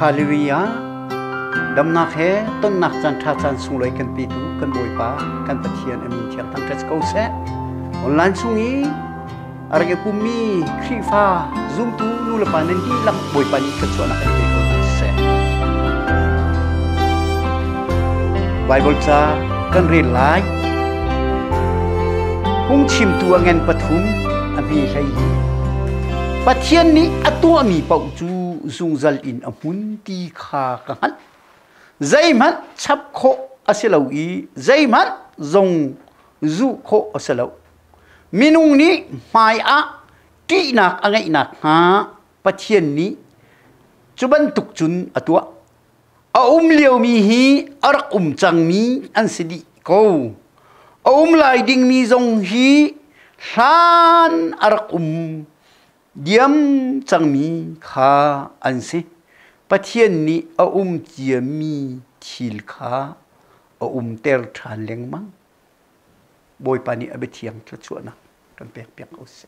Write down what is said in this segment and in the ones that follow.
ฮาเลลูยาดำนักเฮต้นนักจันทราจันสุงเลยกันปีดูกันบวยป้ากันปะเทียนอมินเทียงทั้งเทสโกเซออนไลน์สุงอีอะไรกันปุ่มมีครีฟ้าซูมตูนูเลปานันดีลักบวยปานีกันส่วนนักกันปีดูเซไบเบิลจ้ากันเรียนไลน์หุ่งชิมตัวเงินปฐุมอภิชัยปะเทียนนี้อตัวมีเป่าจูซุงจัลอินอมุนตีขากันใจมันชับโคอาเซลวีใจมันจงจูโคอาเซลวมินุงนี้ไม่อะตีนักอะไรนักฮะปะเทียนนี้จุบันตุกจุนอตัวเลี้ยวมีฮีอารักจังมีอันสิดีกูลายดิ่งมีจงฮีชานอารักเดียมจังมีข้าอันสิปะเทียนนี้เจียมีทิลข้าเตอร์ทานเลี้ยงมังบอยปานีเบเทียงชัวนะกันเปียกเอาเส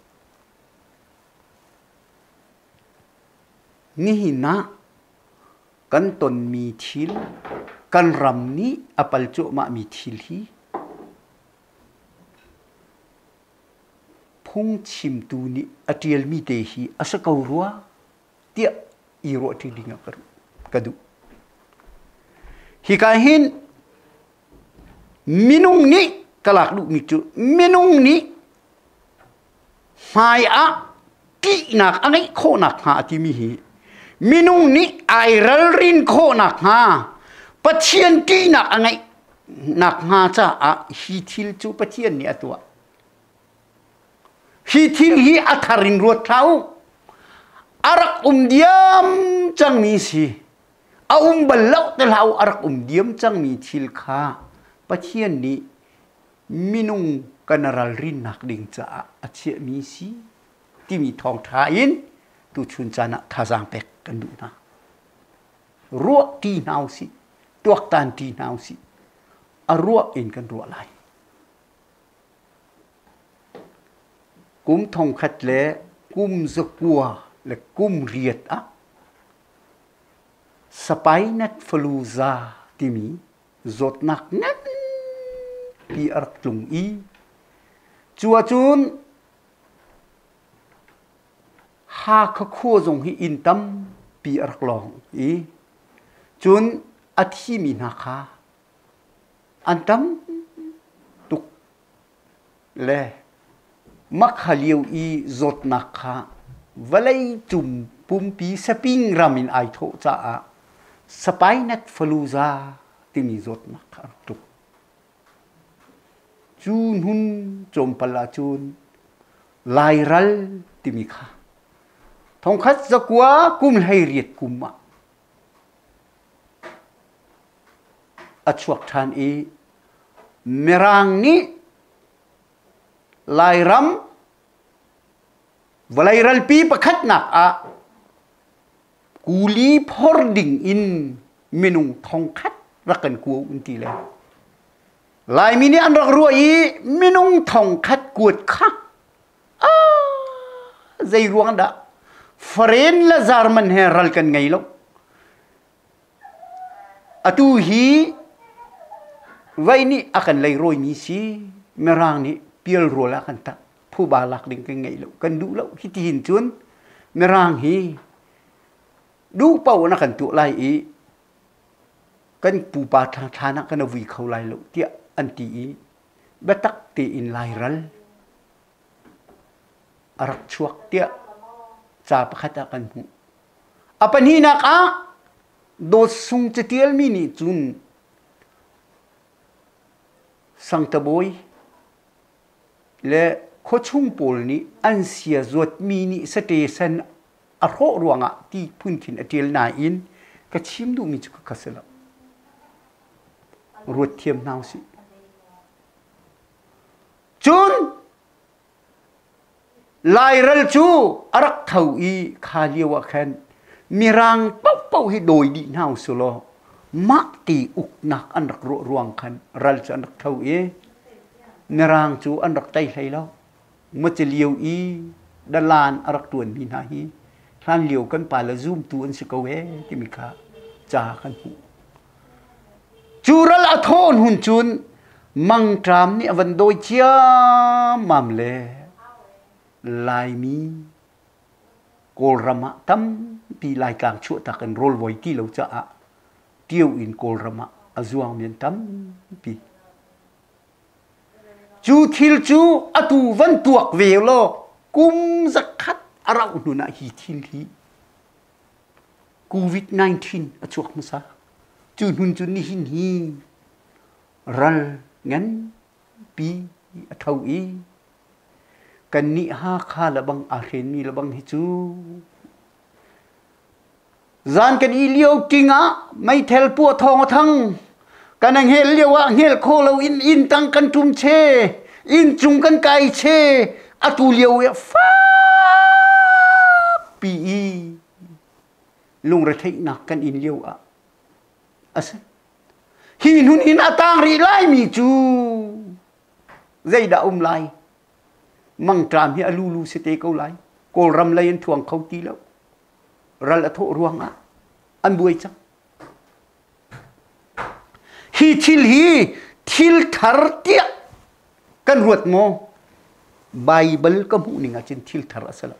นี่นะกันตนมีทิลกันรำนี้ปัลจุมามีทิลฮีพุ่งชิมตูนี้อเทียลมีเตฮีอาศักรัวเตียอีโรที่ดิ่งกันดูฮิกาหินมินุงนี้กลักลูกมิจูมินุงนี้ไม่อะกี่นักอะไรโคนักหาที่มีฮีมินุงนี้ไอรัลรินโคนักหาปะเทียนกี่นักอะไรนักหาจ้าฮิทิลจูปะเทียนนี้ตัวฮิทิลฮีอัฐารินรัวเท้าอารักเดียมจังมีสิบัลลักแต่เราอารักเดียมจังมีทิลข้าปะเทียนนี้มินุงกันรัลรินนักดิ่งจ้าอาเชียมีสิที่มีทองทายินตุชุนจานะทาจางเป็กกันดูนะรัวตีนาวสิตัวตันตีนาวสิรัวอินกันรัวไหลกุมทองขัดเละกุมสกัวและกุมเรียดสไปนัดฟลูซาที่มีจดนักนั้นปีอักลุงอีจัวจุนหากขั้วจงให้อินตัมปีอักลองอีจุนอธิมีนาคาอันตัมตุกเล่มักขลียวอีจดนักข้าวลัยจุมปุ่มปีสปริงรามินไอโทจ้าสไปนัดฟลูซาที่มีจดนักข้าตุกจูนหุนจมพลาจูนลายรัลที่มีข้าทองคัดสกัวกุมให้เรียดกุมอัจฉริยะนี้เมรังนี้ลายรำวลัยรัลปีประคัดนักกูลีพอร์ดิงอินเมนูทองคัดรักกันกูอุนทีเลยลายมินิอันรักรัวอีเมนูทองคัดกวดข้าใจรวงดะฟรนละจาร์มันเฮรัลกันไงลูกตูฮีไว้นี่อากันเลยรวยมีสิเมรังนี่เปียลรัวละกันตะผู้บาลักดิ่งกันไงลูกกันดูแล้วคิดหินจวนเมรังฮีดูเป้านักกันตัวไล่อีกันปูปาทานักกันวิเขาไล่ลูกเตี้ยอันตีอีเบตักตีอินไลรัลรักชวกเตี้ยจ่าประคัตกันหูปัญหานักโดดซุงจะเตียลมินิจุนสังตบอยและโคชุงโพลนี้อันเสียจวดมินิสเตชันอารมณ์รวงที่พื้นถิ่นเตียลนาอินก็ชิมดูมีจุกกระเสลรวดเทียมนาวสิจุนลายรัลจูอารักเท่าอีขาเลียวแคนมีรางเป้าให้โดยดีนาวสุโลมักตีอุกนักอันรักรวงคันรัลจูอันรักเท่าอีมีรางจูอันรักไตไหลแล้วมันจะเลียวอีดลานอารักตัวนมีนาฮี ร้านเลี้ยวกันป่าละซูมตัวอันสกเวที่มีค่าจากันหูจูรัลอโทนหุ่นจุนมังตรามนี่วันโดยเจียมัมเลลายมีโกลรามะตั้มปีลายกลางชั่วตะกันโรลไว้ที่เราจะเที่ยวอินโกลรามะอาจวงเมียนตั้มปีจูทิลจูอตูวันตัวเวลโลกุมสักขัดอาราอุนุนาฮีทิลฮีโควิด-19อจวกมุสาจูนุนจุนนี่หินฮีรัลงั้นปีเท่าอีกันนี่ฮาคาละบังอาเรนมีละบังฮิจูจานกันอีเลียวจริงอ่ะไม่เทลปัวทองทั้งกันนังเฮลเลียวอ่ะเฮลโคเราอินตังกันจุมเชอินจุงกันไกเชอตูเลียวอ่ะฟ้าปีลุงระเทนักกันอินเลียวอ่ะอะสิหินหุ่นหินอาตางรีไลมีจูใจด่าไลมังตรามที่อลูลูสเตเกาไลโกรำไลยันทวงเขาตีแล้วรัลโทรวงอ่ะอันบวยจังฮีทิลทาร์เตียกันรวดโมไบเบิลก็มูนิงาจินทิลทาร์สละ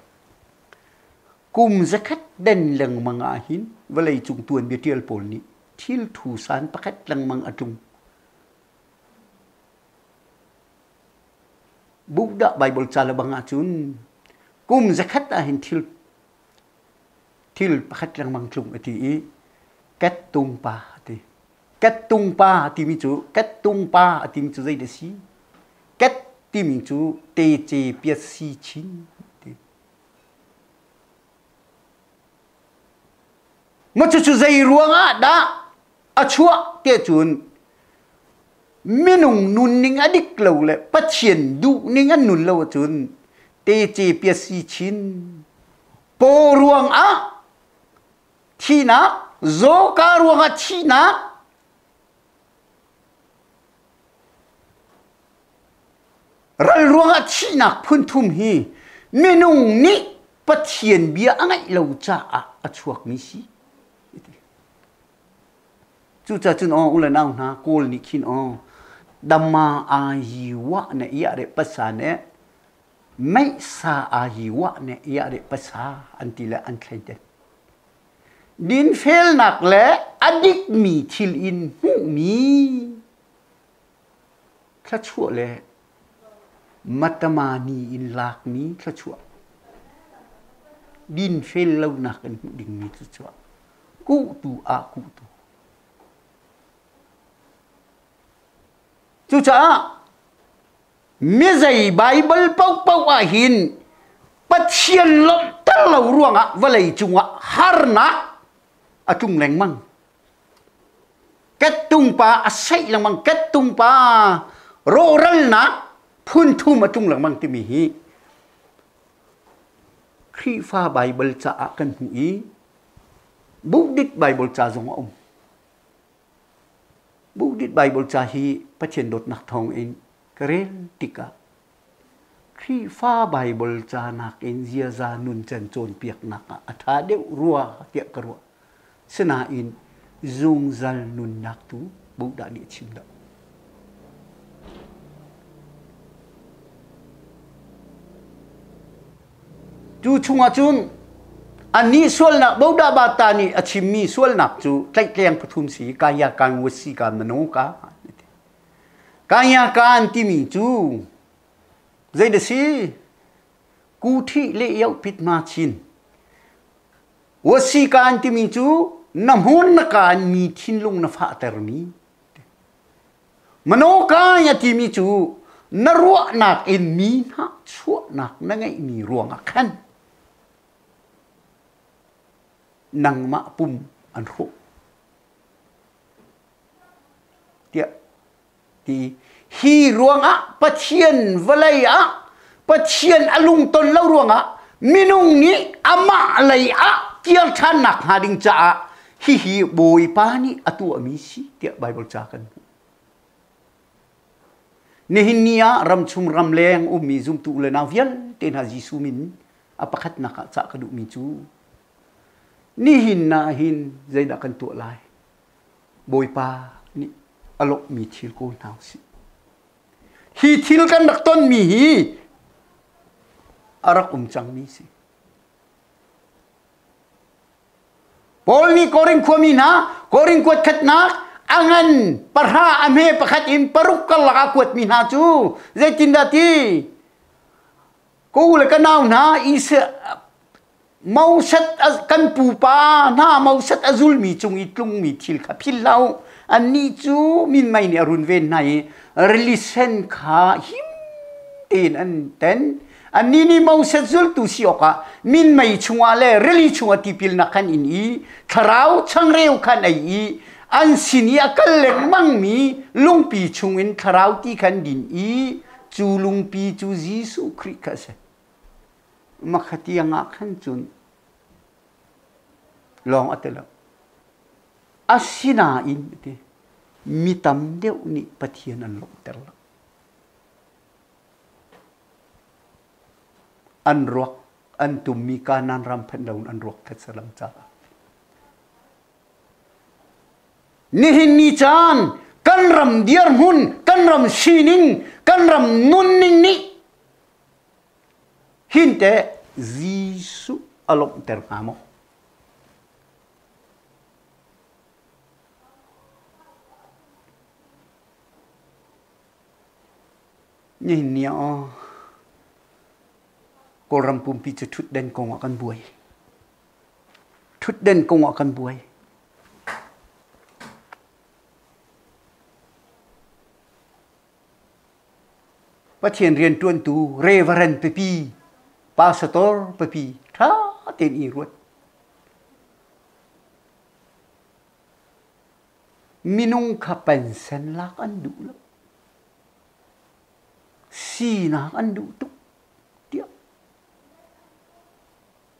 กุมจะคัดเด่นหลังมังอาหินเวลาจุงตัวเบียเทียลโพลนี้ทิลทูสานประคัดหลังมังอาจุงบุกดะไบเบิลจาลบังอาจุนกุมจะคัดอาหินทิลประคัดหลังมังจุงอทีกัดตุงปาทีกัดตุงปาทีมิจูกัดตุงปาทีมิจูใจเดซีกัดทีมิจูเตเจเปียซีชินมาจุใจรวงอ่ะดาอชัวเตจุนมินุงนุนนิงอดิกเลวเลยปัจเจียนดูนิงอันนุนเลวจุนเตเจเปียซีชินโปรวงอ่ะที่นักโซการวงอ่ะที่นักรัลรวงอ่ะที่นักพุ่นทุ่มฮีมินุงนี้ปัจเจียนเบียอะไรเลวจ้าอ่ะชัวมิซีจูจ่าจุนอ๋ออุลนาวนะโกลนิคินอ๋อดัมมาอาฮิวะเนี่ยยาเรภาษาเนี่ยไม่ซาอาฮิวะเนี่ยยาเรภาษาอันที่ละอันใครเด็ดดินเฟลนักและอดิกมีทิลอินหูมีข้าชั่วเลยมัตมานีอินลากมีข้าชั่วดินเฟลเราหนักกันดิงมีชั่วกูตูอากูตูจูจ้ามีใจไบเบิลเป้าอาหินปัจเจียนลบตะเหล่ารวงอ่ะว่าเลยจุงอ่ะฮาร์นะอาจุงแรงมั่งกัดตุงปาอาศัยแรงมั่งกัดตุงปาโรรัลนะพุ่นทุ่มอาจุงแรงมั่งที่มีฮีครีฟ้าไบเบิลจะอากันหูอีบุกดิดไบเบิลจะจงองบุกดิดไบเบิลจาฮีปัจเจนดดนักทองเองกเรลติกาครีฟ้าไบเบิลจานักเองเจียจานุนจันโจนเปียกนักอัฐาเดวรัวเตียกรัวสนาอินซุงซัลนุนนักตูบุกดาดิชิมดาจูชุงอาจุนอันนี้ส่วนนักบุดาบาตานี่อาชิมีส่วนนักจูใกล้เคียงปฐุมศรีกายการวสีการมโนกากายการที่มีจูใจเดซีกูที่เลี้ยวพิดมาชินวสีการที่มีจูน้ำหุ่นนักการมีทิ้งลงนฟ้าเตอร์มีมโนกายที่มีจูนรัวนักเอ็นมีนักชั่วนักนั่งไงมีรวงขันนังมะปุ่มอันรุเดียที่ฮีรวงอ่ะปัจเจียนวลัยอ่ะปัจเจียนอลุงตนเล่ารวงอ่ะมินุงนี้อามาอะไรอ่ะเกี่ยงท่านนักหาดิงจ้าฮีโบยปานี่อตัวมีสิเดียไบเบิลจากันนี่หินนี้อ่ะรำชุมรำแรงมีซุมตุเลนาวิลเตนฮาจิสุมินอปะขัดนักจากกระดูกมีจู นี่หินนาหินใจดักกันตัวลายโบยปานี่อารมณ์มีทิลกูนาวสิฮีทิลกันดักต้นมีฮีอารักจังมีสิพอลนี่กอริงขวามีนะกอริงขวดขัดนักอังันปะหาอเมปะขัดอินปรุกกัลลักขวดมีนาจูใจจินดาตีกูเลยกันเอานะอิสmau set kan pupa na mau set azul mi chung itlung mi thil kha philau ani chu min mai ni arun ven nai relisen kha him tin an ten ani ni mau set zul tu sioka min mai chunga le reli chunga ti pil na kan in i tharau chang reu khan ai i an sinia kal leng mang mi lung pi chung in tharau ti khan din i chu lung pi chu jisu christ kha se makhati anga khan chunลองอัตละอาศินาอินเดมีตำเดียวนี่ปะเทียนันลงแต่ละอันรักอันตุมมีการนันรำพันดาวอันรักเพชรลังจ้านี่หินนิจานกันรำเดียร์มุนกันรำชีนิงกันรำนุนนิงนี่หินแต่จิสุอารมณ์เตอร์หามอนี่เนี่ยก็รำปุ่มปีจะทุดเด่นกงกันบวยทุดเด่นกงกันบวยประเทศเรียนตวนตูเรเวเรนเปปีปาสตอร์เปปีท้าเต็นอีรวดมินุงขับเป็นเส้นลักอันดูแล้วสีนาอันดูตุกเดียว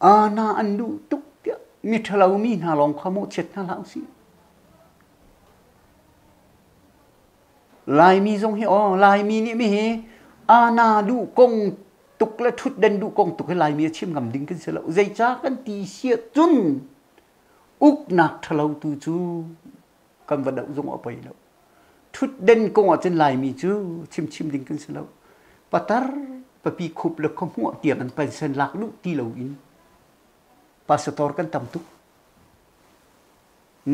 อาณาอันดูตุกเดียวมิทลาวมีนาลองขโมยเช็ดนาลาวสิลายมีทรงเฮอลายมีนี่ไม่เฮอาณาดูกงตุกและทุดเด่นดูกงตุกให้ลายมีชิมกำดิ่งกันเสียแล้วใจจ้ากันตีเสียจุนอุกนักทลาวตูจูกันวันเดาทรงออกไปแล้วทุดเด่นกงอาจจะลายมีจูชิมดิ่งกันเสียแล้วปัตตาปปีคุบแล้วขมัวเตียงกันเป็นเส้นหลักลุตีเหลาอินพาสตอร์กันตำตุก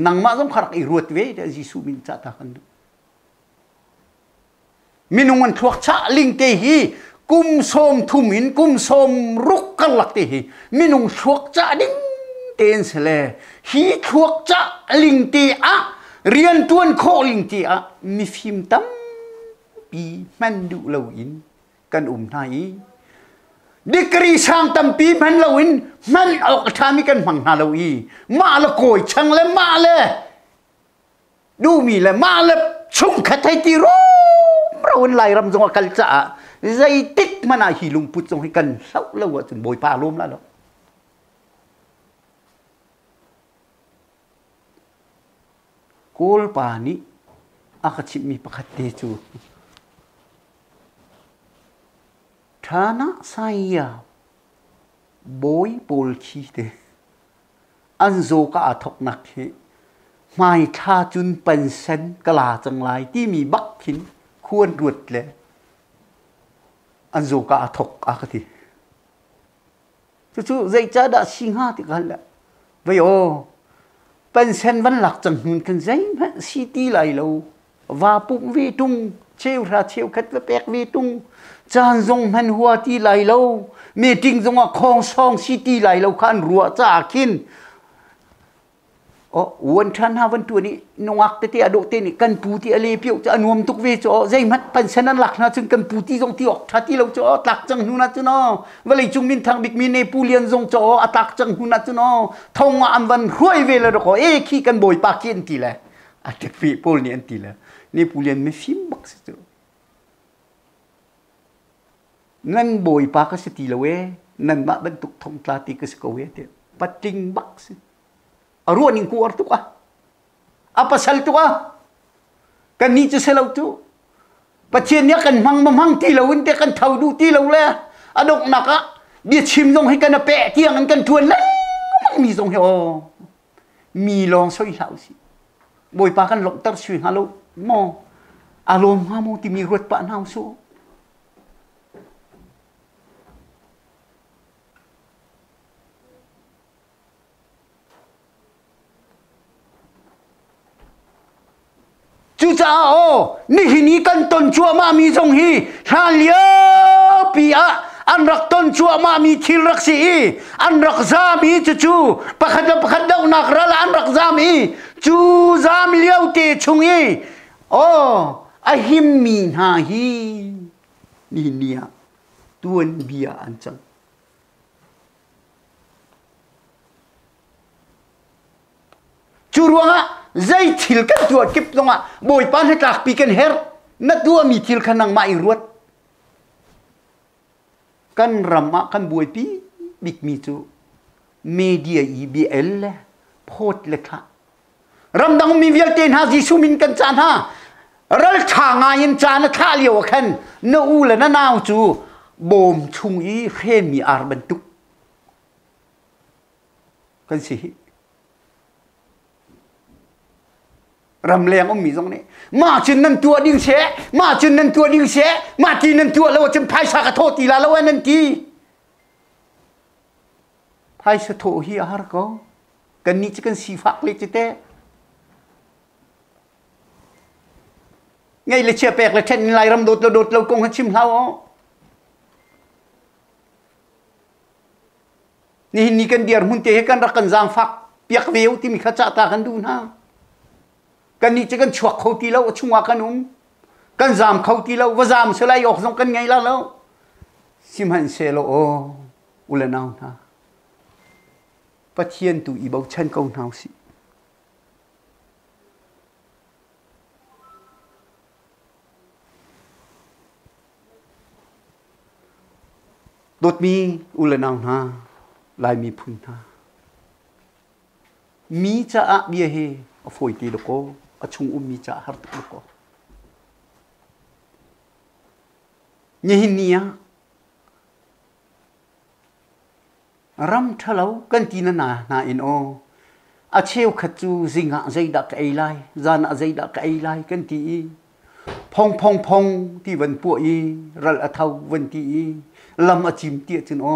นังมาต้องขรักอีรวดเวเดจิสูมินจัตตากันดูมินุมันทวกชะลิงเตหีกุมโสมทุมินกุมโสมรุกกันหลักเตหีมินุทวกชะดิ้งเตนเสลฮีทวกชะลิงเตอะเรียนตวนโคลิงเตอะมีฟิมตั้มปีมันดูเหลาอินกันนายดิกรีช่างตั้มปีมันเหลาอินมันออกทามิกันมังนาเหลาอีมาละโกยช่างเลยมาเลยดูมีเลยมาเลยชุ่มขัดไทยตีรู้เราเป็นลายรำจงกันจะใจติดมันอาหิลุงพุทธจงให้กันเศร้าแล้วจนโบยปลาล้มแล้วโกลปานี้อาคชิมีประคติจูฐานะไซยาโบยโปลชีเตอันโซกาทกนักเฮไม่ท่าจุนเป็นเซนกลาจังไรที่มีบักขินควรรวดเลยอันโซกาทกอากติจู่ๆใจจ้าดาสิงหาติกันละไปโอเป็นเซนวันหลักจังหุ่นกันใจแม่สีตีไหลเราว่าปุ๊บวีตุงเชี่ยวราเชี่ยวคัดแปกวีตุงจานทรงมันหัวตีไหลเราเมติงทรงคองซองสีตีไหลเราขันรัวจ้ากินอ๋อวันทันหาวันตัวนี้นวักเตะโดเตนี่กันปูที่อะไรเปียวจะอนวมตุกเวจอใจมันเป็นเส้นนั้นหลักนะจึงกันปูที่ทรงที่ออกทัดที่เราจอตักจังหูนัดจุนอวันเลยจุงมินทางบิกมีเนปูเลียนทรงจอตักจังหูนัดจุนอทงอันวันรวยเวลาเราขอขี้กันบ่อยปากกินตีแหละอาจจะฟีโพลนี่อันตีแหละนี่ปูเลียนไม่ฟิมบักสิจูนั่นบ่อยปากก็สตีละเวนั่นมาบรรทุกทงตาตีก็สกเวเตปัดจิงบักสิaruan ing kuar tu kah apa sal tu kah kan ni tu selau tu patien ya kan mang ti lawin te kan thau du ti law le adok naka dia chim dong hai kan pe tiang kan tuan le mang mi dong he o มีลองช่วยเหล่าสิบอยปากันหลงตัดช่วยฮาโลมออารมณ์ฮาโมที่มีรถปะนาวโซจูจ้าโอนี่กันต้นชัวมามีทรงฮีฮาเลียปีอะอันรักต้นชัวมามีทิลรักสีอันรักซามีจูปะขัดดาวนักรัลอันรักซามีจูซามเลี้ยวเตชุงฮีโอ้อะหิมมีนาฮีนี่เนี่ยตัวนเบียอันจังจูรัวงะใจทิลกันตัวเก็บตรงอ่ะบอยปานให้ตากปีกันเฮร์นัดตัวมีทิลขนังมาอีรวดกันรำมากันบวยปีบิกมีจูเมเดียอีบีเอลเล่โพดเล็กละรำดังมีเวลเตนฮาจิสุมินกันจานฮะรัลทางายินจานท่าเลียวกันนูเลนนาวจูบอมชุงอีเรมีอาร์บันตุกกันสิรำแรงมีตรงนี้มาจุนนั่นตัวดิ้งเสมาจุนนั่นตัวดิ้งเสมาทีนั่นตัวแล้วจะพายสากโทตีลาแล้วนั่นทีพายสะโทฮีอาร์ก็กันนี้จะกันสีฟักเล็กจะเต้ไงเลยเชื่อแปลกเลยเช่นไรรำโดดเรากงให้ชิมเรานี่กันเดียร์มุนเตะกันรักกันจางฟักเปียกเววที่มีขจัดตากันดูนะกันนี้จะกันชวกเขาตีแล้วชุ่มว่ากันกันจามเขาตีแล้วว่าจามเสลายออกส่งกันไงแล้วสิมันเซโลโออุลนาวนะปะเทียนตูอีบ่าวฉันก็นาวสิดดมีอุลนาวนะลายมีพุนนะมีจะอะเบียเฮอฟอยตีโลโกอชุงมีจะฮัร์ตโลโกเนี่ยเนี่ยรำทะเลากันตีนาอินโออาเชลขจูสิงหะใจดักไอไลจานใจดักไอไลกันตีพองที่วันป่วยรัลเทาวันตีลำอาจิมเตียจินโอ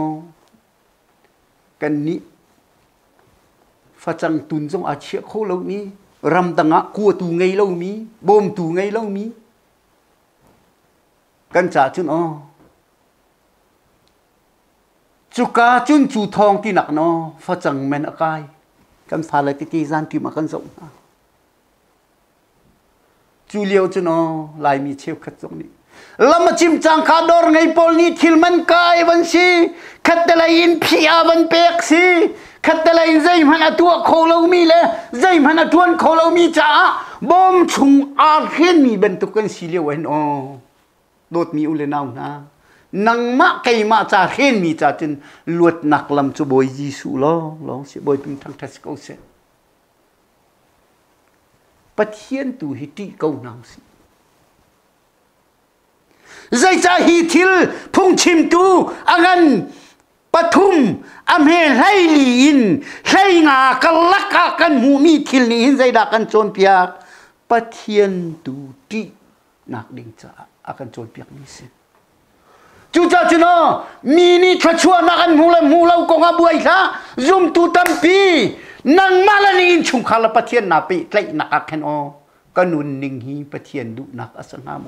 กันนี้ฟ้าจังตุนจงอาเชียโคเรามีรำตังะกัวตูไงเรามีบอมตูไงเรามีกันจ่าจุนอ๋อจุกาจุนจูทองที่หนักเนาะฟ้าจังแมนอากายกันฟาเลยที่จานที่มากันส่งจูเลียวจุนอ๋อลายมีเชี่ยวขัดตรงนี้ลำมาจิมจังคาดอร์ไงปอลนี่ทิลมันกายวันซีขัดแต่ละอินพิอาวันเปกซีขัดแต่ละอินใจมันตัวโคเรามีเลยใจมันตัวโคเรามีจ้าบอมชุงอาร์เฮนมีเป็นตุกันสิเลียวเห็นอ๋อโดดมีอุเลนาวนะนังมะไกมาจ้าเฮนมีจ้าจนลวดนักลำจูบอยยิสุล้อลองเสียบอยเป็นทางเทสโกเซปะเทียนตูฮิติเก้านาวสิใจจะฮิทิลพุ่งชิมตูอังันปฐุมอเมไลลีนไลงากัลลักกันหูมีทิลนี้ใจดักกันโจนเปียกปะเทียนตูตินักดิ่งจ้าอากันโจนเปียกนี่สิจูจ้าจูโนมีนี่ทัชวนักกันมูลากงอาบวยละซุมตูตัมปีนังมาลนินชุงขลปะเทียนนาปีไกลนักกันโอกันนุนนิงฮีปะเทียนดุนักอสังหาม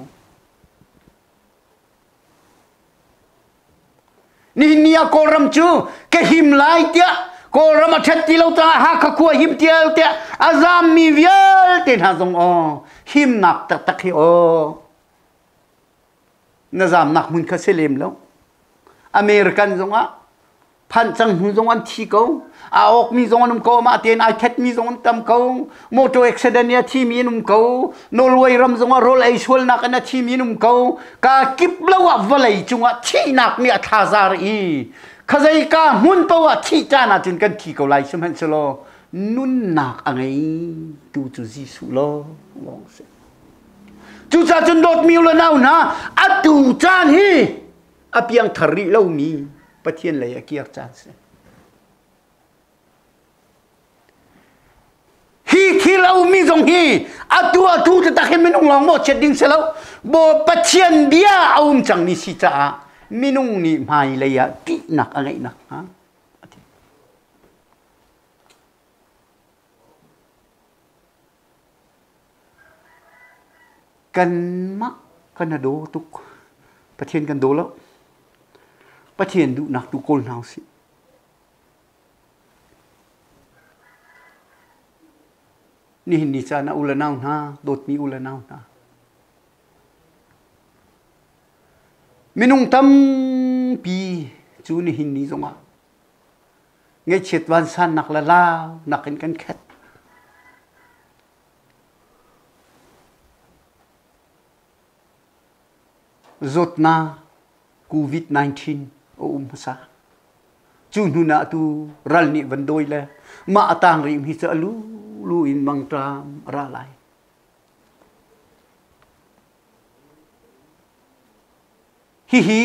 นี่เนี่ยโครมจูแกหิมไลเตียโครมทัดที่เราตาหักขัวหิมเตียเตียอาซามมีเวียลเต็นหาจงโอหิมนักตะเคีโอน่าจำนักมุนคาเซเลมแล้วอเมริกันจงอ่ะพันจังจงอันที่เขาอาออกมีจงอันเขามาเตียนอาแคทมีจงอันตำเขาโมโตเอ็กซ์เดนเนี่ยที่มีนุ่มเขาโนรวยรำจงอ่ะโรลไอชวลนักนะที่มีนุ่มเขากากิบแล้วว่าวัลเลยจงอ่ะที่นักเนี่ยท่าซารีข้าใจกามุนตัวที่จานาจนกันที่เขาไล่ใช่ไหมเชลนุนนักอะไรดูจูจิสุโลลองเสจูจ่าจนโดดมิวแล้วนะนะอัดดูจานฮีอเพียงทาริเรามีปะเทียนเลยเกียร์จานเส thil au mi zong hi atu ta khen minung long mo cheding selo bo pathian bia aum chang ni si cha minung ni mai le ya ti nak angai nak haกันมะกันโดตุกประเทศกันโดแล้วประเทศดูนักดูโกลนาวสินี่นิจานะอุลนาวนะโดดมีอุลนาวนะมินุงตั้มปีจูนี่หินนี่จงอ่ะไงเช็ดวันสันนักละลาวนักกันแคทZotna COVID-19 ภาษาจูนุนาตูรัลนิวันโดยเลยมาต่างริมฮิสลูอินบังตรามราไลฮิ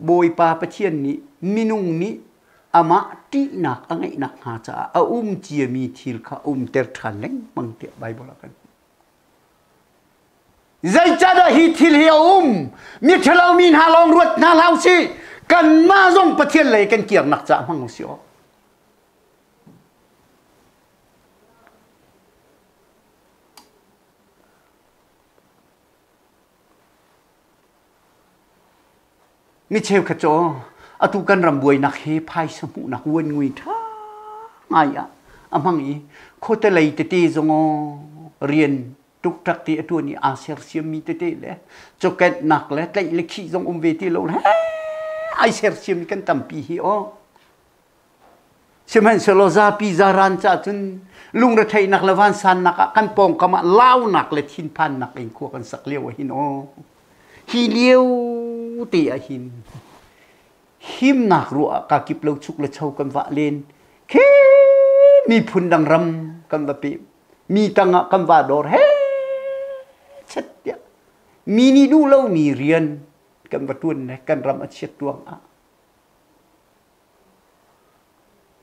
โบยปาปะเชียนนี้มินุงนี้อามาตีนักอังไงนักหาจ้าเจียมีทิลข้าเตอร์ทันเล้งบังเตียไบเบิลกันใจจัดฮิทิลเฮียมีเทลามีนฮาลองรวดนาลาวสิกันมาจงประเทศเลยกันเกี่ยงนักจ่ามังเสียวมิเชลขจอตุกันรำบวยนักเฮพายสมุนักวนงุยท่าไงอ่ะมังอีโคตรเลยเตตีจงเรียนทุกทักที่ตัวนี้อาเซียเซียมีเตเตเลยจกเกตหนักเลยแต่เล็กขี้จงเวทีเราเลยอาเซียเซียมีกันตั้มปีฮีโอใช่ไหมสโลซาปีซารันจ้าจนลุงระไทยนักละวันสันนักกันปองกมาเล่าหนักเลยทินพันนักเองขั้วกันสักเลี้ยวหินโอฮีเลี้ยวตีอหินหิมหนักรัวกากิบเราชุกเราเช่ากันวะเลนเคมีพุนดังรำกันวะปีมีตังกันวะดอร์เฮชัดเดียมีนี่ดูเล่ามีเรียนกันประตุนนะกันรำอัดเช็ดดวงอ่ะ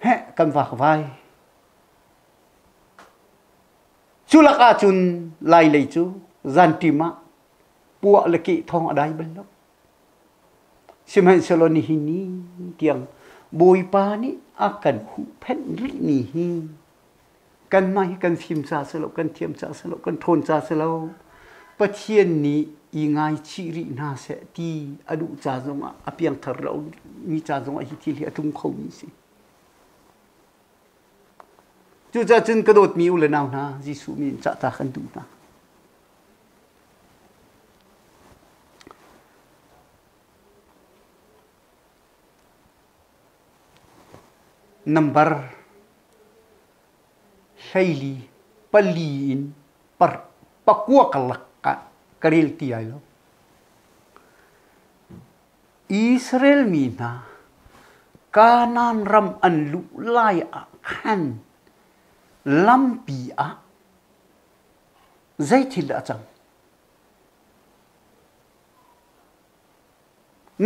เฮ้กันฝากไว้ชุลักอาจุนไล่เลยจูจันติมาปัวเล็กทองอะไรบ้างล่ะใช่ไหมสโลนี่นี่เตียงบอยปานี่อากันหูเพนรินี่กันไม่กันฟิมซาสโลกันเทียมซาสโลกันโทนซาสโลปะเทียนนี้อีไงชิรินาเสตีอดุจาจงอ่ะเพียงทาเรามีจาจงอ่ะฮิติเลียทุ่งเขามีสิจู่จะจึงกระโดดมีอุลนาวนะยิสุมีจะตาขันดูนะnumber ใช่ลีปลีนปะกัวกลักกะกระเรลตีไอโลอิสราเอลมีนะกานันรำอันลุไลอะขันลัมปีอะใจทิลอาจัง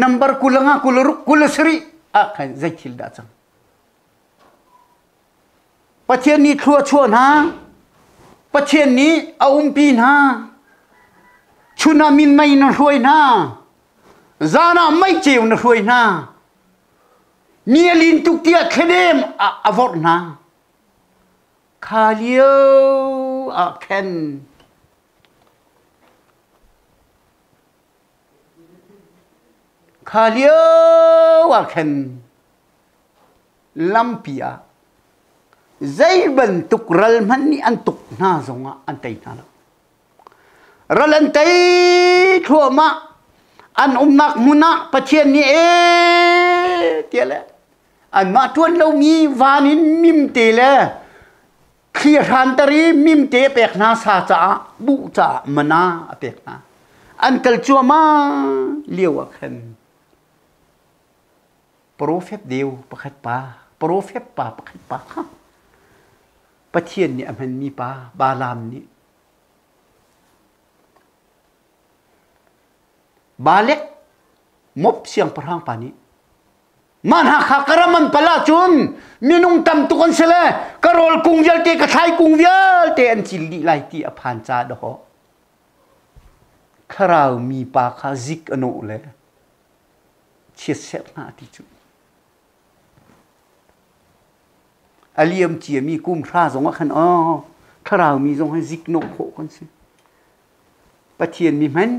number กุลงะกุลรุกุลสรีอะขันใจทิลอาจังประเทศนี้ทั่วชั่วนะประเทศนี้เอาปีนะชุนามินไม่นรวยนะซานาไม่เจียวนรวยนะเนียลินตุกเตียเคเดมอวอร์นะคาเลียวเคนคาเลียวเคนลัมปีอาใจบันตุกรัลมันนี่อันตุกน่าสงะอันเตยน่ารัลอันเตยทั่วมาอันนักมุนักประเทศนี้เตี้ยเลยอันมาทวนเรามีวานินมิมเตเลยขีรันตรีมิมเตเปกนาซาจ้าบุจ้ามนาเปกนาอันกัลจัวมาเลี้ยวขันโปรเฟตเดียวประคัดป่าโปรเฟตป่าประคัดป่าประเทศนี้มันมีป่าบาลามนี้บาเล็กมบเสียงพระรังป่านี้ man ha kha karaman pala chun minung tam tu kon sele karol kung jal te ka thai kung vial te an chil di lai ti aphan cha do ho kharau mi pa kha zik ano le chiet set na ti chu aliam chi mi kum ra zong khan o kharau mi zong ha zik no kho kon se pathian mi man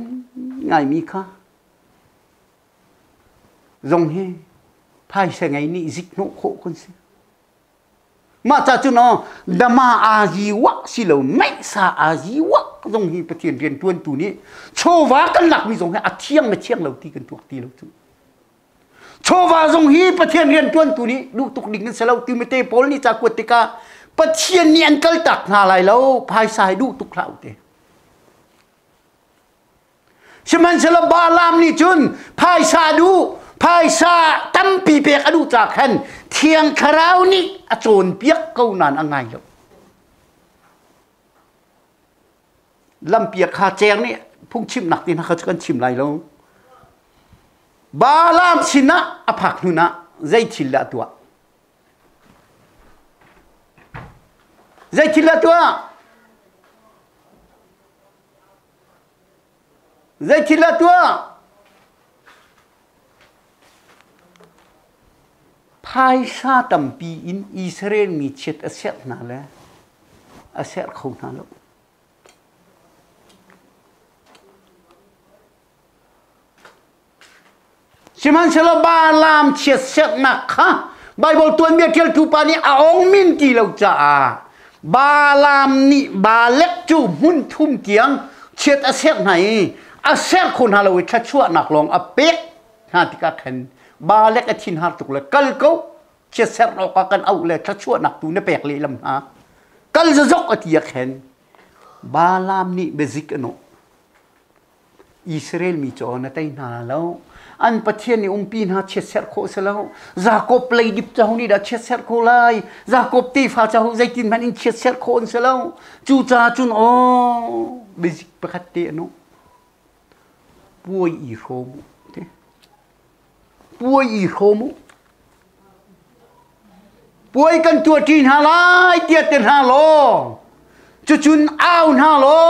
ngai mi kha zong he phai se ngai ni zik no kho kon se ma cha chu no dama a ji wa si lo mai sa a ji wa zong hi pathian rian tuan tu ni cho wa kan lak mi zong he a thiang na chiang lo ti kan tu ti lo chu cho wa zong hi pathian rian tuan tu ni du tuk ding kan se lo ti me te pol ni cha kwat te ka pathian ni an kal tak na lai lo phai sai du tuk lau te Seman sela balam ni chun phai sa du phai sa tam pi pek adu cha khan thiang kharau ni a chon piak kau nan angai lo lam piak kha cheng ni phung chim nak tin kha kan chim lai lo balam sina aphak nu na zai thil la tua zai thil la tua zai thil la tua phai sa tam pi in Israel mi chet aset na le aset khou na lo siman selo balam chet set na kha Bible tuan mi tel tu pa ni aong min ti lo cha balam ni balek chu mun thum tiang chet aset nai aset khon ha lo tha chua nak long a pek ha ti ka khen ba lek a thin har tuk le kal ko che ser no ka kan au le tha chua nak tu ne pek le lam ha kal zo zok a ti ya khen ba lam ni bezik no Israel mi cho na tai na lo an pathian ni pin ha che ser kho se lo Jacob play dip cha ni da che ser kho lai Jacob ti fa cha zai tin man in che ser kho se lo chu cha chun o bezik pakhat te no puoi i romu puoi i romu puoi kan tua tin ha lai tiat ten ha lo chu chun au ha lo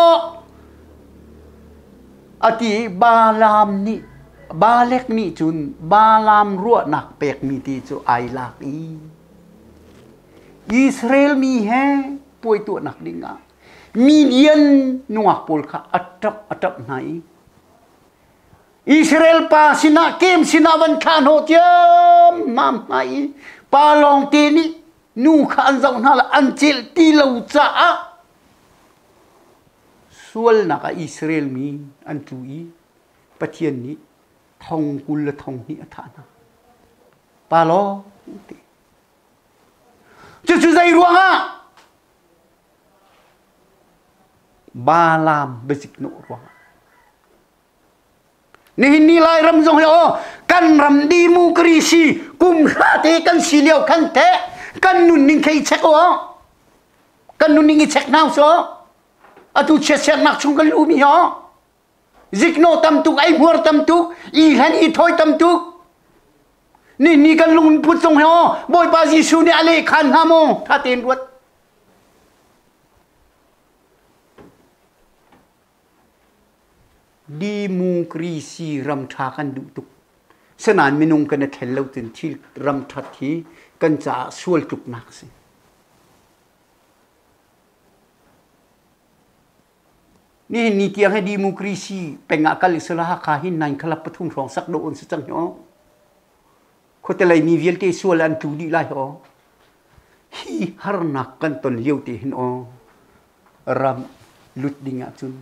ati balam ni balek ni chun balam ruwa nak pek mi ti chu ai lak i Israel mi he puoi tu nak dinga million nuak pol kha atap nai Israel pa sina kem sina van khan ho tiam mam mai pa long ti ni nu khan zong na la an chil ti lo cha a sual na ka Israel mi an tu i pathian ni thong kul la thong ni athana pa lo ti chu zai ruang a balam basic no ruang ni nilai ram zong yo kan ram di mu krisi kum khate kan siliao kan te kan nun ning kai chek o kan nun ning chek now so atu che che nak chung kan lu mi ho zikno tam tuk ai hur tam tuk i han i thoi tam tuk ni kan lung put zong ho boy pa ji su ni ale khan ha mo tha ten ruat di mu krisi ram tha kan du tuk senan minung kan thel lo tin thil ram tha thi kan cha sual tuk nak se ni tiang di mu krisi penga kal salah kha hin nan khala pathum rong sak do on se chang ho ko te lai mi viel te sual an tu di lai ho hi har nak kan ton liu te hin o ram lut dinga chun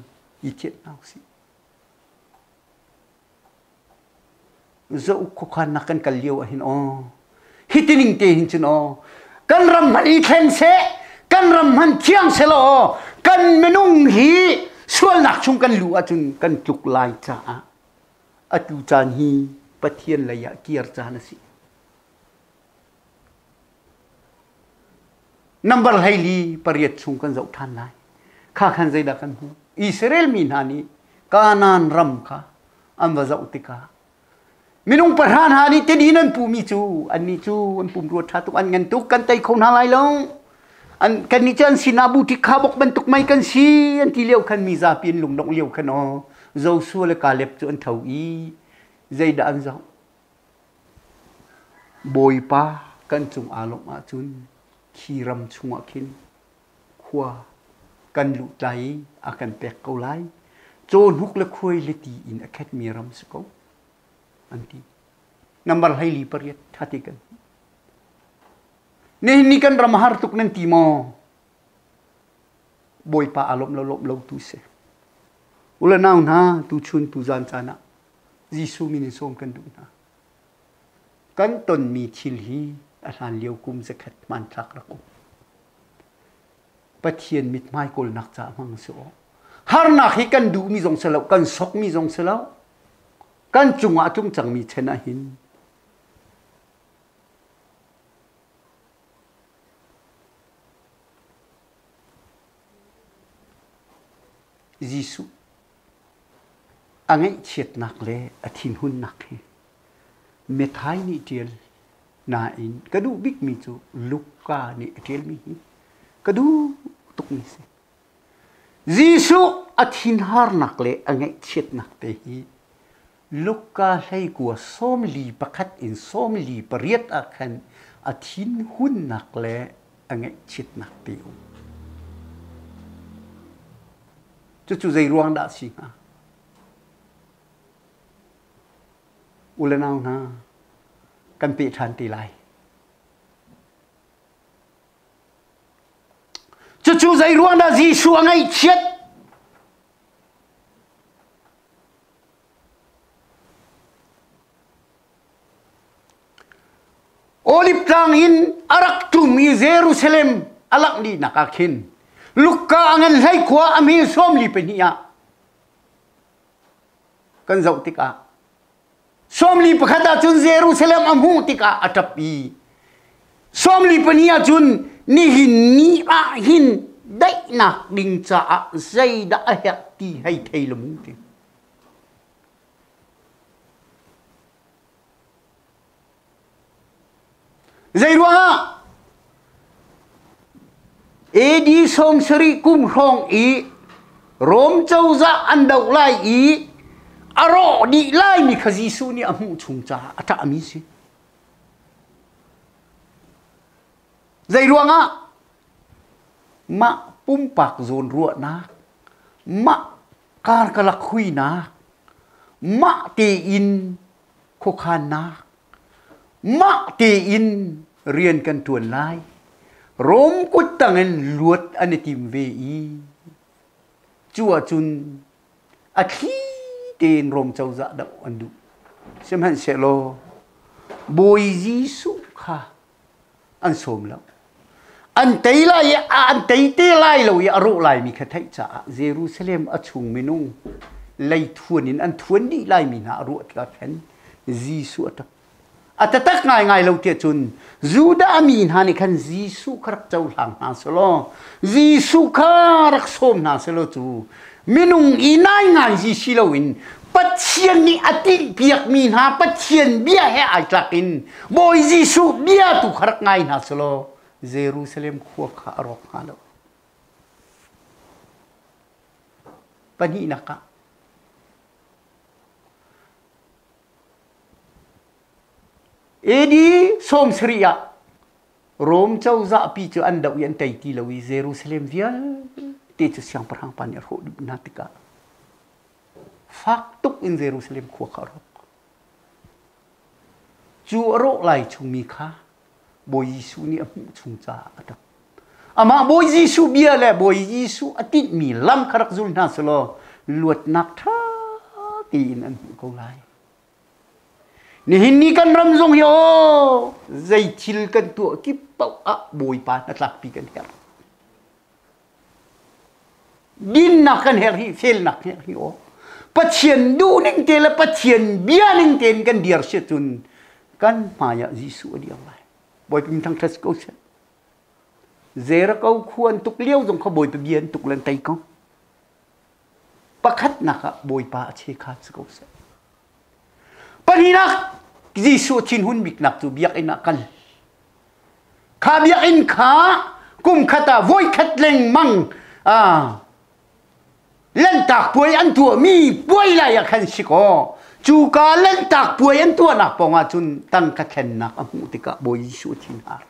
i chet nau si zo ko khan nakan kalio hin o hitining te hin chun o kan ram mani khen se kan ram han chiang se lo kan menung hi sual nak chung kan lu achun kan tuk lai cha atu chan hi pathian la ya kiar cha na si number haili pariat chung kan zo than lai kha khan zai da kan hu Israel mi nani kanan ram kha am wa zo tika มินุงประธานหานี่เตดีนั่นปูมีจูอันนี้จูอันปูรวดทาตุกอันเงินตุกกันไตคนหาไรลงอันกันนี่จันสินาบุติขาบอกบรรทุกไม่กันสิอันที่เลี้ยวคันมีซาเปียนลุงดงเลี้ยวคันอ๋อเจ้าสัวเลยกาเล็บจนเท่าอีใจด่านเจ้าบอยป้ากันจงอารมณ์อาจุนขีรำชงขินขวากันลุใจอากันแปลกเกาไลโจนฮุกละคุยเลตีอินอแคดมีรำสกออันที่นับให้ลีปริยทัติกันนี่กันรำหารตุกนันติโมบอยป้าอารมณ์เราลบเราตุเสอุลนาวนะตุชุนตุจานจานะยิสุมินิสมกันดูนะกันตนมีชิลฮีอาหารเลี้ยวกุมสกัดมันทักระกุปะเทียนมิดไม้กลนักจ่ามังโซฮาร์นักให้กันดูมีจงเสลากันซกมีจงเสลากันจุงอาจุงจังมีเชนะหินยิสุอังไงเฉียดหนักเลยอธินหุ่นหนักเมทายนี่เดียลนาอินกระดูบิ๊กมีจูลูกกานี่เดียลมีกระดูตุกนี่สิยิสุอธินหาร์หนักเลยอังไงเฉียดหนักเตหีลูกกาให้กัวส้มลีประคัดอินส้มลีปริยตอาคันอธินหุ่นหนักเลยอังไงเฉียดหนักเตียวจู่ๆใจรวงด่าสิงะอุลนาวนะกันปีทันตีไลจู่ๆใจรวงด่าสิชัวไงเช็ดโอลิฟตางอินอารักตุมอิเยรูซาเล็มอลักดีนักอาคินลูกกาเงินให้ขวาอเมริส้มลีเป็นยากันเจ้าติกาส้มลีประคัดจุนเยรูซาเล็มอัมหูติกาอัตปีส้มลีเป็นยาจุนนี่หินนี่อาหินได้นักดิงจ้าใจได้เหตุที่ให้ไทยละมุติใจรัวเอดีสงสรีกุมครองอีรมเจ้าจะอันดาวไลอีอารอดีไลมีขจิสุนีอมุชุงจ้าอัตอามิสิใจรัวมะปุ่มปากโซนรัวนักมะการกลักคุยนักมะเตอินโคคานักมะเตอินเรียนกันตัวไลรมกุตังเงินลวดอันติมเวีจัวจุนอาคีเตนรมเจ้าจะดับอันดูเช่นนั้นเชโลบอยยิสุค่ะอันสมแล้วอันเตยไลอันเตยเตยไลเราอย่ารู้ไลมีแค่ไทยจ้าเยรูซาเล็มอชุงเมนุงไลทวนินอันทวนดีไลมีนารู้กับแผ่นยิสุอัตอัตตักง่ายเราเทียจุนจูดามีนฮานิคันยิสุครักเจ้าหลังนาสโลยิสุคารักสมนาสโลจูมินุงอีนายงานยิสิโลวินปัจเจียนนี่อติเปียกมีนฮาปัจเจียนเบียให้อาจักินบอยยิสุเบียตุครักง่ายนาสโลเยรูซาเล็มขัวขารอกฮาโลปนีนักเอดีสมสริยะโรมเจ้าจะปีจอันดาวินไตตีลวิเยรูซาเล็มเวียเตจเสียงพระหังปัญญาโหดนาติกาฟักตุกอินเยรูซาเล็มขัวขารอกจูโรไลชงมีค่าบอยยิสุนี่อมุชงจ้าอัตอามาบอยยิสุเบียแหละบอยยิสุอติมีลำคารักซุลนาสโลลวดนักท่าตีนันกูไลนี่หินนี่กันรำทรงโยใจชิลกันตัวกิบเป่าอะบอยปานักลักปีกันเฮรดินนักกันเฮรฮีเฟลนักเฮรฮีโอปัจเจียนดูนิ่งเตลปัจเจียนเบียนิ่งเตนกันเดียร์เชตุนกันมายายิสุเดียวไลบอยเป็นทางทัศกุศลเจระเขาควรตุกเลี้ยวจงเขาบอยไปเบียนตุกลันไตเขาประคัดนักบอยปาเชคาสกุศลป pani nak Jisu chin hun bik nak tu biak in akal kha biak in kha kum khata voi khat leng mang len tak puai an tu mi puai la ya khan siko chu ka len tak puai an tu nak ponga chun tan ka khen nak amu tika bo Jisu chin har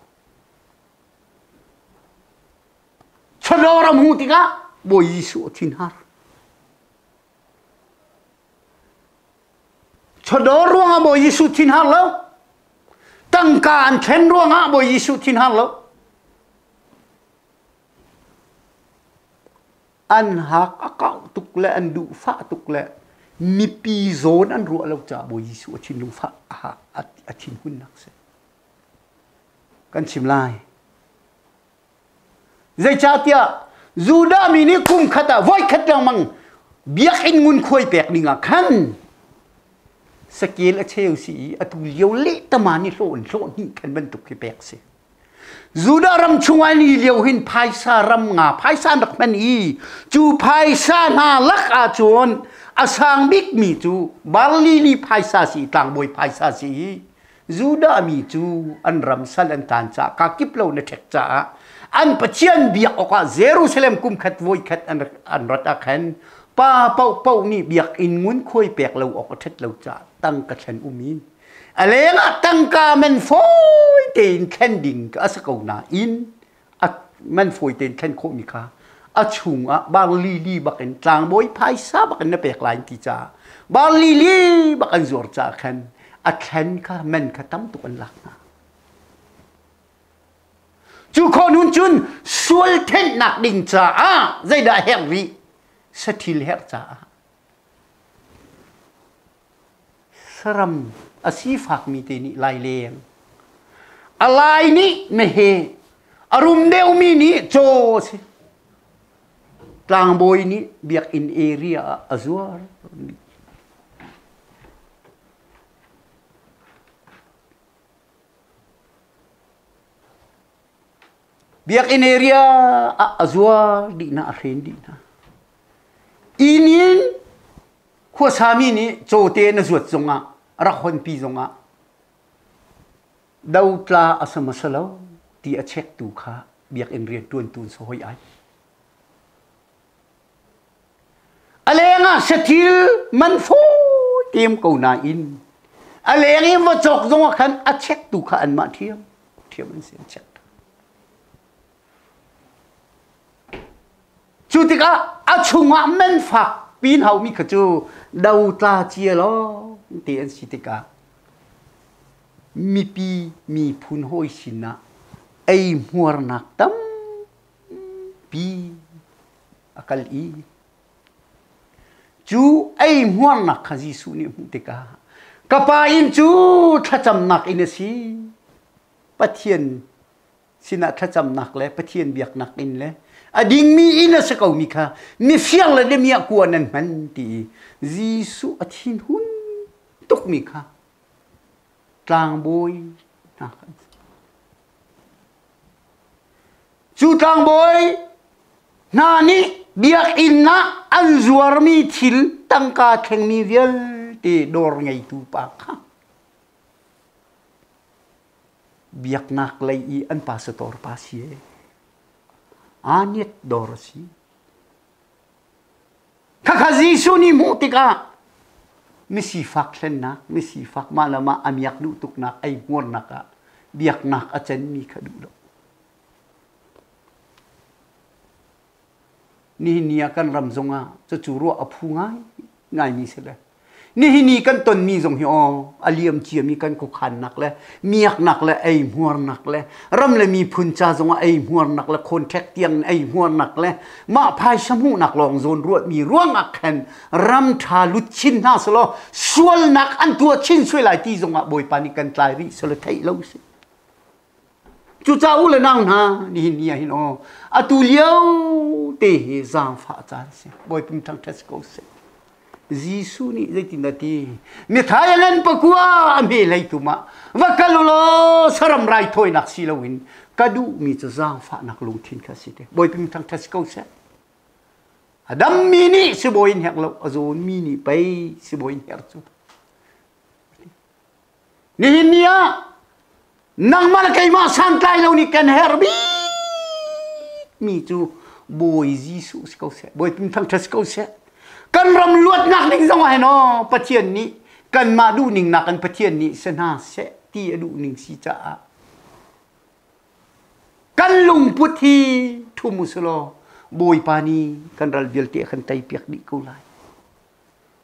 chodoram hu tika bo Jisu chin har chodor ruang bo Jisu chin har lo tang ka an khen ruang bo Jisu chin har lo an hak akau tuk le an du fa tuk le mi pi zon an ru lo cha bo Jisu chin lu fa a chin hun nak se kan chim lai zai cha tia zuda mi ni kum khata voi khat lang mang biak in ngun khoi pek ni nga khan skill a cheu si atu liu le tamani lon ni kan ban tuk ki pek se zuda ram chungai ni liu hin phaisa ram nga phaisa nak man I chu phaisa na lak a chon asang bik mi chu barli ni phaisa si tang boy phaisa si zuda mi chu an ram sal an tan cha ka kip lo na thek cha an pachian biak oka Jerusalem kum khat voi khat an rata khan pa pau ni biak in ngun khoi pek lo ok thet lo cha tang ka chen umin alenga tang ka men foi ten khen ding ka asako na in at men foi ten khen kho mi kha a chung a bang li li baken tlang boy phai sa baken na pek lain ti cha bang li li baken zor cha khan a khen ka men ka tam tu kan lak na chu kho nun chun sual ten nak ding cha a zai da her ri sathil her cha saram asi fak mi te ni lai leng alai ni me he arum deu mi ni cho se tlang boy ni biak in area azwar biak in area azwar di na ren di na inin khua sami ni cho te na zuat zonga rakhon pi zonga dau tla asama salo ti a check tu kha biak in rian tun so hoi ai alenga sathil man fo tim ko na in alengi wa chok zonga khan a check tu kha an ma thiam an sen check chutika achunga men fa pin hau mi khachu dau tla chia lo ti an sitika mi pi mi phun hoi sina ai muar nak tam pi akal I chu ai muar nak khaji su ni tika kapa in chu thacham nak in si pathian sina thacham nak le pathian biak nak in le ading mi ina sa kau mi kha mi fiang la de mi akwa nan man ti Jisu athin hun tuk mi kha tlang boy na chu tlang boy na ni biak in na an zuar mi thil tangka theng mi vial te dor ngai tu pa kha biak nak lai I an pastor pasie Aniet dorsi. Kakazi suni mutika. Misi fak len nak, misi fak malama amiak lutuk nak ay muar naka. Biak nak achen mi kadulo. Nihini akan ramzonga cecuru apu ngai mi sila. Nihini kan ton mi zong hi o aliam chia mi kan ko khan nak le miak nak le ai muar nak le ram le mi phun cha zong ai muar nak le contact tiang ai muar nak le ma phai samu nak long zon ruat mi ruang akhan ram tha lut chin na solo sual nak an tua chin sui lai ti zong a boi pani kan tlai ri solo thai lo se chu cha u le nang na ni hin o atu liao te zang fa cha se boi pum thang thas ko se Jisu ni zai tinati mi thayangan pakua ame lai tuma vakalulo saram rai thoi nak silawin kadu mi chang fa nak lung thin kha site boi pim thang thas ko se adam mi ni si boin hek lo azon mi ni pai si boin her chu นี่เนียนังมาละไกมาสันไกเรานี่กันเฮอร์บีมีจูบอยจีสุสเขาเสียบอยพิมทั้งทัสเขาเสียกันรำลวดนักนิ่งจังหวะเนาะปะเทียนนี้กันมาดูนิ่งนักกันปะเทียนนี้เสนาเสตีดูนิ่งสิจ้ากันลุงพุทธีทุมุสโลบอยปานีกันรัลเบียลเตะกันไตเปียกดิกูไล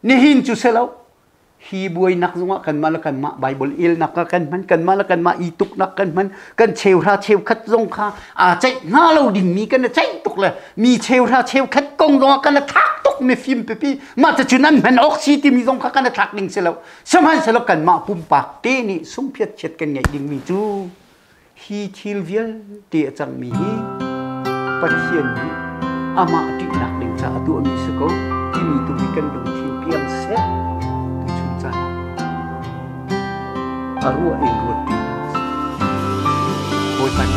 นี่หินจูเสลาฮีบวยนักจังหวะกันมาละกันมาไบเบิลอิลนักกันมาละกันมาอีตุกนักกันมันกันเชลราเชลคัดจงค่ะใจง่าเราดิ่งมีกันนะใจตุกเลยมีเชลราเชลคัดกงจงกันนะทักตุกในฟิล์มเปปี้มาจะจุนั้นมันออกซิที่มีจงค่ะกันนะทักดิ่งเสลาสมัยเสลากันมาปุ่มปากเตนี่สุ่มเพียรเช็ดกันไงดิ่งมีจูฮีทิลเวียลเตะจังมีปะเทียนอามาตินักดิ่งจ้าตัวมีสกุลที่มีตัววิกันลงทีเพียงเสarwah yang rutin. Bukan